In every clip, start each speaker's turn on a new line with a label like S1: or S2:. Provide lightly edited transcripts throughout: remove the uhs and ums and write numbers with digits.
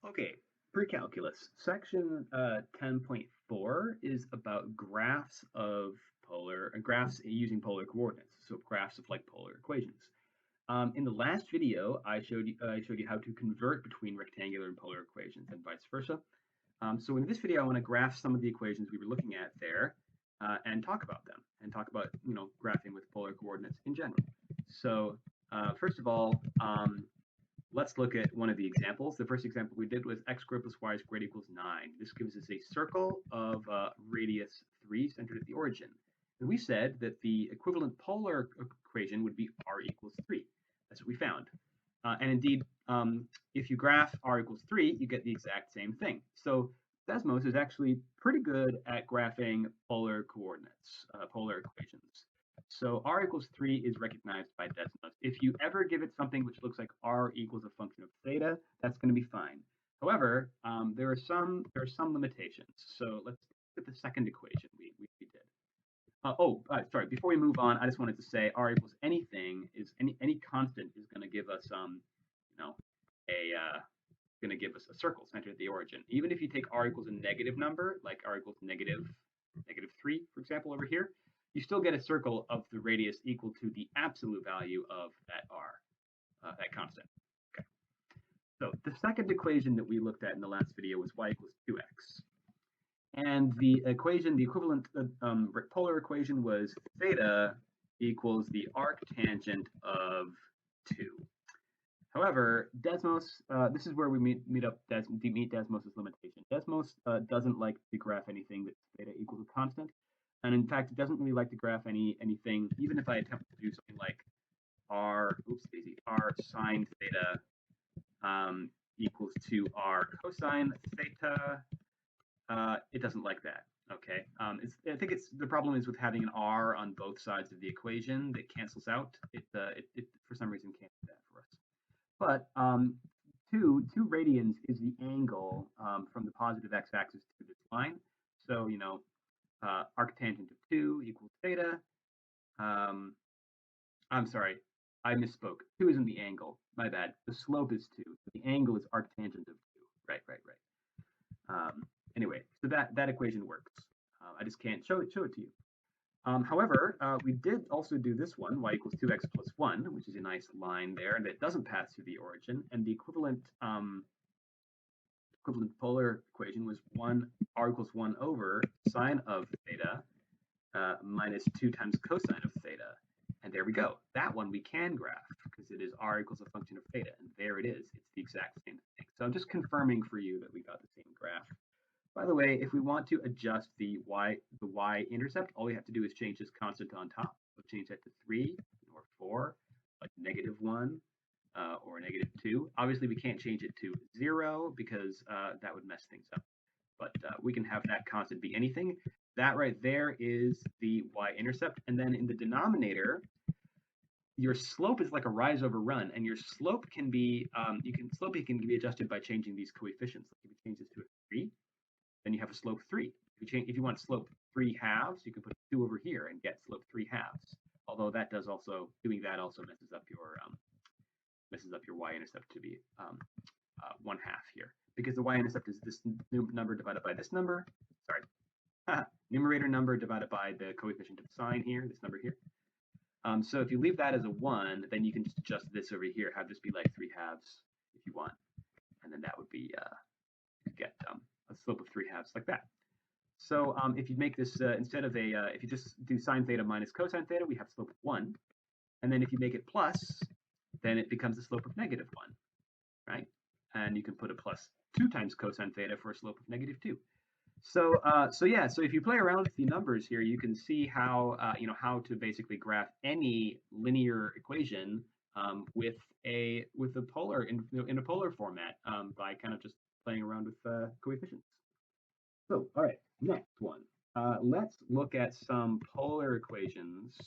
S1: Okay, pre-calculus. Section 10.4 is about graphs of graphs using polar coordinates, so graphs of like polar equations. In the last video, I showed you how to convert between rectangular and polar equations and vice versa. So in this video, I want to graph some of the equations we were looking at there and talk about them and talk about graphing with polar coordinates in general. So first of all, let's look at one of the examples. The first example we did was x squared plus y squared equals 9. This gives us a circle of radius 3 centered at the origin. And we said that the equivalent polar equation would be r equals 3. That's what we found. And indeed, if you graph r equals 3, you get the exact same thing. So Desmos is actually pretty good at graphing polar coordinates, polar equations. So r equals 3 is recognized by Desmos. If you ever give it something which looks like r equals a function of theta, that's going to be fine. However, there are some limitations. So let's look at the second equation we did. Sorry. Before we move on, I just wanted to say r equals anything is any constant is going to give us going to give us a circle centered at the origin. Even if you take r equals a negative number, like r equals negative 3, for example, over here, you still get a circle of the radius equal to the absolute value of that r, that constant. Okay. So the second equation that we looked at in the last video was y equals 2x. And the equation, the equivalent polar equation was theta equals the arctangent of 2. However, Desmos, this is where we meet Desmos' limitation. Desmos doesn't like to graph anything that's theta equals a constant. And in fact, it doesn't really like to graph anything, even if I attempt to do something like r sine theta equals to r cosine theta. It doesn't like that. Okay. I think the problem is with having an r on both sides of the equation that cancels out. It for some reason can't do that for us. But 2 radians is the angle from the positive x-axis to this line. So arctangent of 2 equals theta. I'm sorry, I misspoke. 2 isn't the angle. My bad. The slope is 2. The angle is arctangent of 2. Right. Anyway, so that equation works. I just can't show it to you. However, we did also do this one, y equals 2x plus 1, which is a nice line there, and it doesn't pass through the origin. And the equivalent polar equation was r equals 1 over sine of theta minus 2 times cosine of theta. And there we go. That one we can graph because it is r equals a function of theta. And there it is. It's the exact same thing. So I'm just confirming for you that we got the same graph. By the way, if we want to adjust the y-intercept, all we have to do is change this constant on top. We'll change that to 3 or 4, like -1 or -2. Obviously, we can't change it to 0 because that would mess things up. But we can have that constant be anything. That right there is the y-intercept. And then in the denominator, your slope is like a rise over run, and your slope can be can be adjusted by changing these coefficients. Like if you change this to a 3, then you have a slope 3. If you want slope 3 halves, you can put 2 over here and get slope 3 halves. Although doing that also messes up your y-intercept to be 1 half here, because the y-intercept is this number divided by this number. Sorry, numerator number divided by the coefficient of sine here, this number here. So if you leave that as a 1, then you can just adjust this over here, have this be like 3 halves if you want, and then that would be you get a slope of 3 halves like that. So if you make this instead of if you just do sine theta minus cosine theta, we have slope of 1, and then if you make it plus, then it becomes a slope of -1, right? And you can put a plus 2 times cosine theta for a slope of -2. So so if you play around with the numbers here, you can see how how to basically graph any linear equation with a polar in a polar format by kind of just playing around with coefficients. So all right, next one. Let's look at some polar equations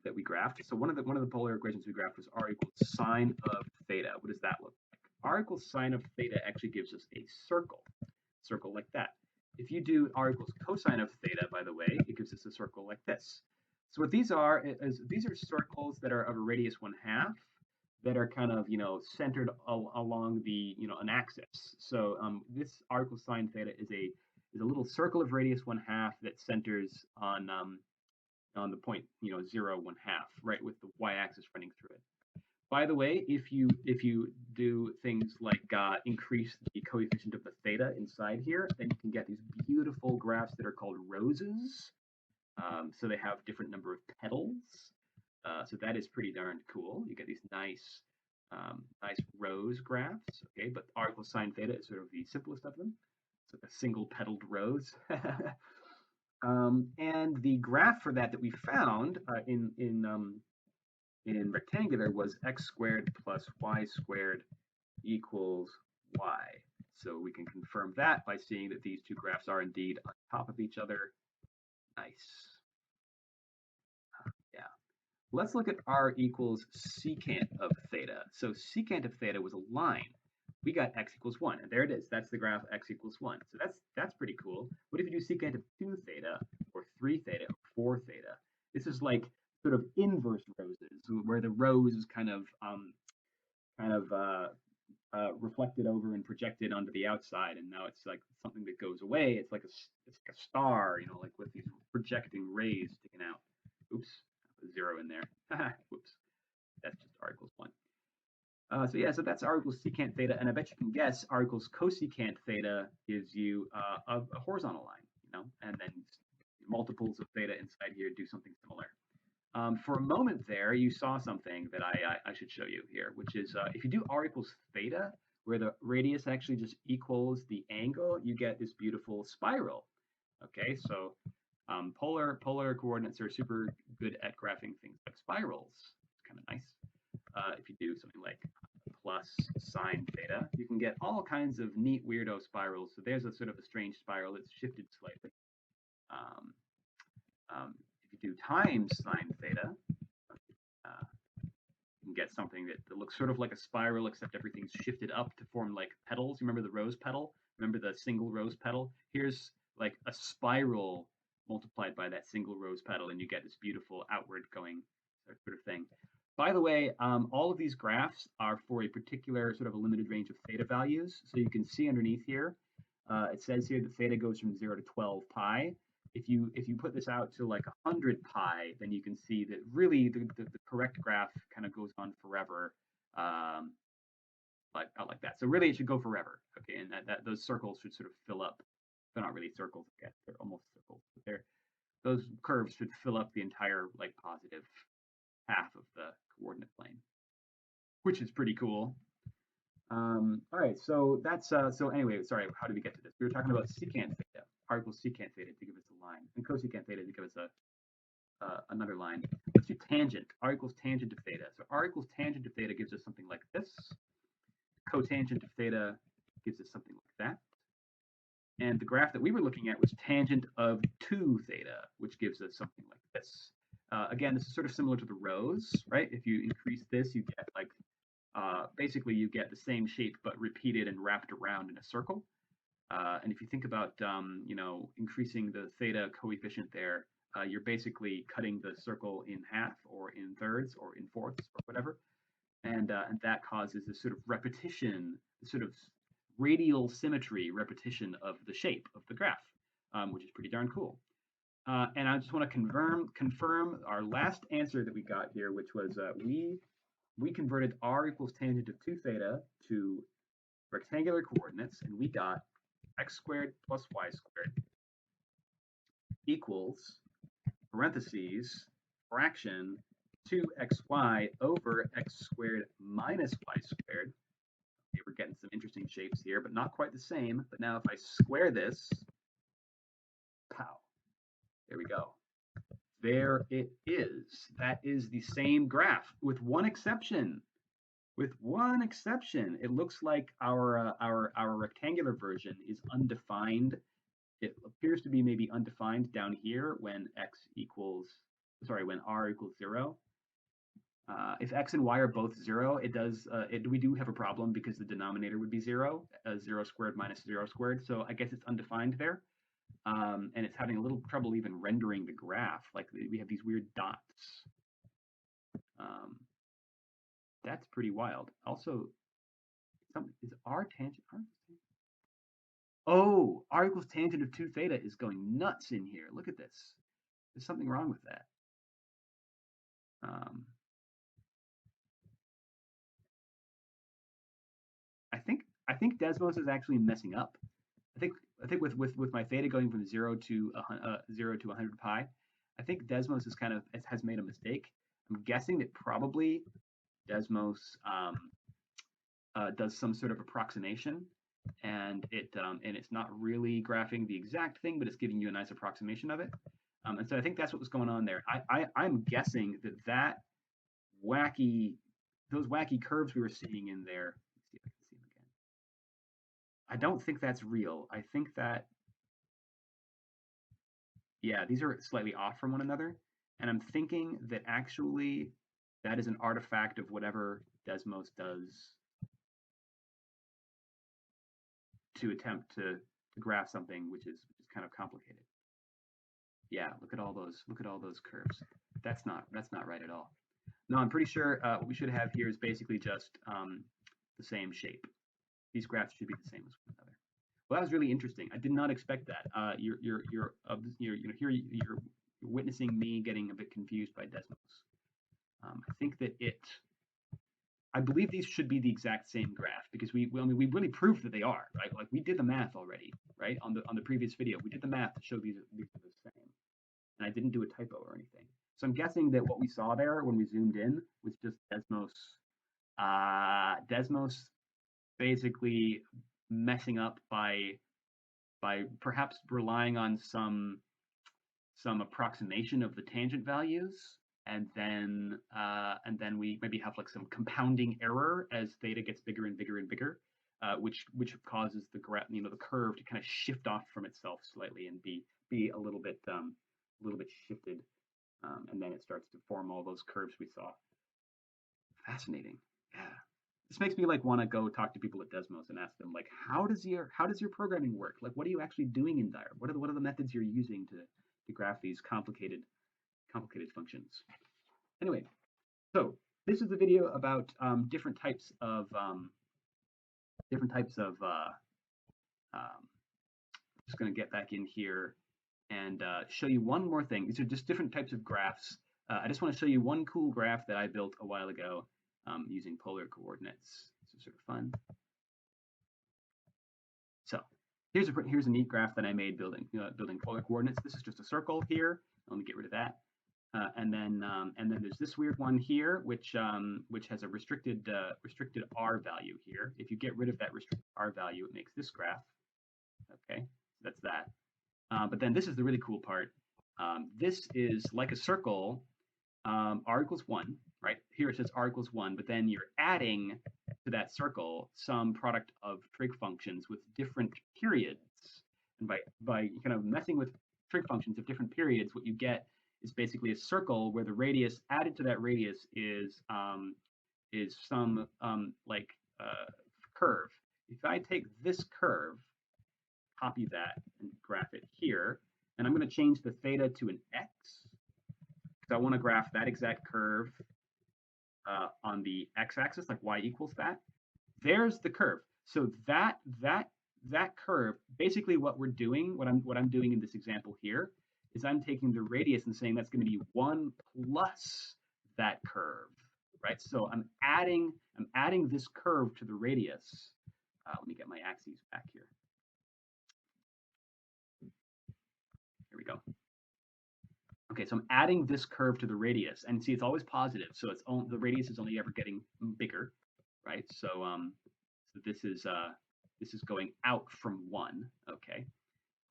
S1: that we graphed. So one of the polar equations we graphed was r equals sine of theta. What does that look like? R equals sine of theta actually gives us a circle like that. If you do r equals cosine of theta, by the way, it gives us a circle like this. So what these are is these are circles that are of a radius 1/2, that are kind of, centered along the, an axis. So this arc with sine theta is a little circle of radius 1/2 that centers on the point, 0, 1/2, right, with the y-axis running through it. By the way, if you do things like increase the coefficient of the theta inside here, then you can get these beautiful graphs that are called roses. So they have different number of petals. So that is pretty darn cool. You get these nice rose graphs. Okay, but arc with sine theta is sort of the simplest of them. It's like a single petaled rose. And the graph for that we found in rectangular was x squared plus y squared equals y. So we can confirm that by seeing that these two graphs are indeed on top of each other. Nice. Yeah. Let's look at r equals secant of theta. So secant of theta was a line. We got x equals 1, and there it is. That's the graph x equals 1. So that's pretty cool. What if you do secant of 2 theta, or 3 theta, or 4 theta? This is like sort of inverse roses, where the rose is kind of reflected over and projected onto the outside, and now it's like something that goes away. It's like a star, like with these projecting rays sticking out. Oops, I put a 0 in there. Whoops, that's just r equals 1. So that's r equals secant theta, and I bet you can guess r equals cosecant theta gives you a horizontal line, and then multiples of theta inside here do something similar. For a moment there, you saw something that I should show you here, which is if you do r equals theta, where the radius actually just equals the angle, you get this beautiful spiral. Okay, so polar coordinates are super good at graphing things like spirals. It's kind of nice. If you do something like plus sine theta, you can get all kinds of neat weirdo spirals. So there's a sort of a strange spiral that's shifted slightly. If you do times sine theta, you can get something that looks sort of like a spiral, except everything's shifted up to form like petals. You remember the rose petal? Remember the single rose petal? Here's like a spiral multiplied by that single rose petal, and you get this beautiful outward going sort of thing. By the way, all of these graphs are for a particular sort of a limited range of theta values. So you can see underneath here, it says here that theta goes from 0 to 12 pi. If you put this out to like 100 pi, then you can see that really the correct graph kind of goes on forever, like that. So really, it should go forever. Okay, and that those circles should sort of fill up. They're not really circles yet; they're almost circles. But those curves should fill up the entire like positive half of the coordinate plane, which is pretty cool. All right, so that's so anyway. Sorry, how did we get to this? We were talking about secant theta, r equals secant theta to give us a line, and cosecant theta to give us another line. Let's do tangent. R equals tangent of theta. So r equals tangent of theta gives us something like this. Cotangent of theta gives us something like that. And the graph that we were looking at was tangent of 2 theta, which gives us something like this. Again, this is sort of similar to the rose, right? If you increase this, you get like basically you get the same shape but repeated and wrapped around in a circle. And if you think about increasing the theta coefficient there, you're basically cutting the circle in half or in thirds or in fourths or whatever, and that causes this sort of repetition, this sort of radial symmetry repetition of the shape of the graph, which is pretty darn cool. And I just want to confirm our last answer that we got here, which was we converted r equals tangent of 2 theta to rectangular coordinates, and we got x squared plus y squared equals parentheses fraction 2xy over x squared minus y squared. Okay, we're getting some interesting shapes here, but not quite the same. But now if I square this, pow, there we go. There it is. That is the same graph with one exception. With one exception, it looks like our rectangular version is undefined. It appears to be maybe undefined down here when when r equals 0. If x and y are both 0, we do have a problem because the denominator would be 0, 0 squared minus 0 squared. So I guess it's undefined there. And it's having a little trouble even rendering the graph. Like we have these weird dots. That's pretty wild. Also, is r tangent? Oh, r equals tangent of 2 theta is going nuts in here. Look at this. There's something wrong with that. Um, I think Desmos is actually messing up. I think with my theta going from 0 to 100 pi, I think Desmos is has made a mistake. I'm guessing that probably Desmos does some sort of approximation, and it's not really graphing the exact thing, but it's giving you a nice approximation of it. And so I think that's what was going on there. I'm guessing that those wacky curves we were seeing in there. Let's see if I can see them again. I don't think that's real. I think that, yeah, these are slightly off from one another. And I'm thinking that actually that is an artifact of whatever Desmos does to attempt to graph something which is kind of complicated. Yeah, look at all those curves. That's not right at all. No, I'm pretty sure what we should have here is basically just the same shape. These graphs should be the same as one another. Well, that was really interesting. I did not expect that. You're witnessing me getting a bit confused by Desmos. I think that I believe these should be the exact same graph because we really proved that they are, right? Like we did the math already, right? On the previous video, we did the math to show these are the same, and I didn't do a typo or anything. So I'm guessing that what we saw there when we zoomed in was just Desmos basically messing up by perhaps relying on some approximation of the tangent values, and then we maybe have like some compounding error as theta gets bigger and bigger and bigger, which causes the the curve to kind of shift off from itself slightly and be a little bit shifted, and then it starts to form all those curves we saw. Fascinating. Yeah. This makes me like want to go talk to people at Desmos and ask them like, how does your programming work? Like, what are you actually doing in there? What are the methods you're using to graph these complicated functions? Anyway, so this is a video about different types of just going to get back in here and show you one more thing. These are just different types of graphs. I just want to show you one cool graph that I built a while ago using polar coordinates. This is sort of fun. So here's a neat graph that I made building polar coordinates. This is just a circle here. Let me get rid of that. And then there's this weird one here, which has a restricted R value here. If you get rid of that restricted R value, it makes this graph. Okay, so that's that. But then this is the really cool part. This is like a circle. R equals 1, right? Here it says R equals 1, but then you're adding to that circle some product of trig functions with different periods. And by kind of messing with trig functions of different periods, what you get is basically a circle where the radius added to that radius is some curve. If I take this curve, copy that, and graph it here, and I'm going to change the theta to an x, because I want to graph that exact curve on the x-axis, like y equals that. There's the curve. So that curve, basically what we're doing, what I'm doing in this example here, is I'm taking the radius and saying that's going to be 1 plus that curve, right? So I'm adding this curve to the radius. Let me get my axes back here. Here we go. Okay, so I'm adding this curve to the radius, and see, it's always positive, so the radius is only ever getting bigger, right? So so this is going out from 1, okay?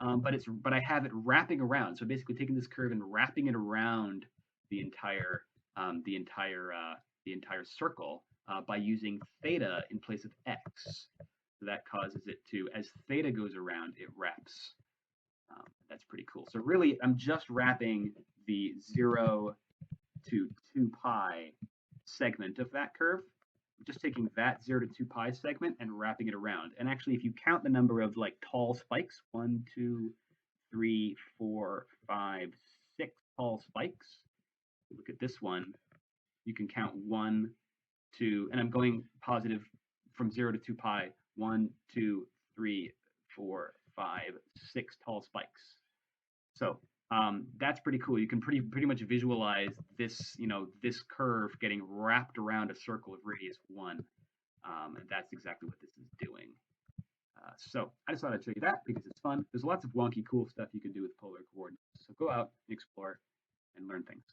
S1: But I have it wrapping around, so basically taking this curve and wrapping it around the entire circle by using theta in place of x. So that causes it to, as theta goes around, it wraps. That's pretty cool. So really, I'm just wrapping the 0 to 2 pi segment of that curve. I'm just taking that 0 to 2 pi segment and wrapping it around. And actually, if you count the number of like tall spikes, 1, 2, 3, 4, 5, 6 tall spikes. Look at this one. You can count 1, and I'm going positive from 0 to 2 pi, 1, 2, 3, 4, 5, 6 tall spikes. So that's pretty cool. You can pretty much visualize this, this curve getting wrapped around a circle of radius 1. And that's exactly what this is doing. So I just thought I'd show you that because it's fun. There's lots of wonky, cool stuff you can do with polar coordinates. So go out and explore and learn things.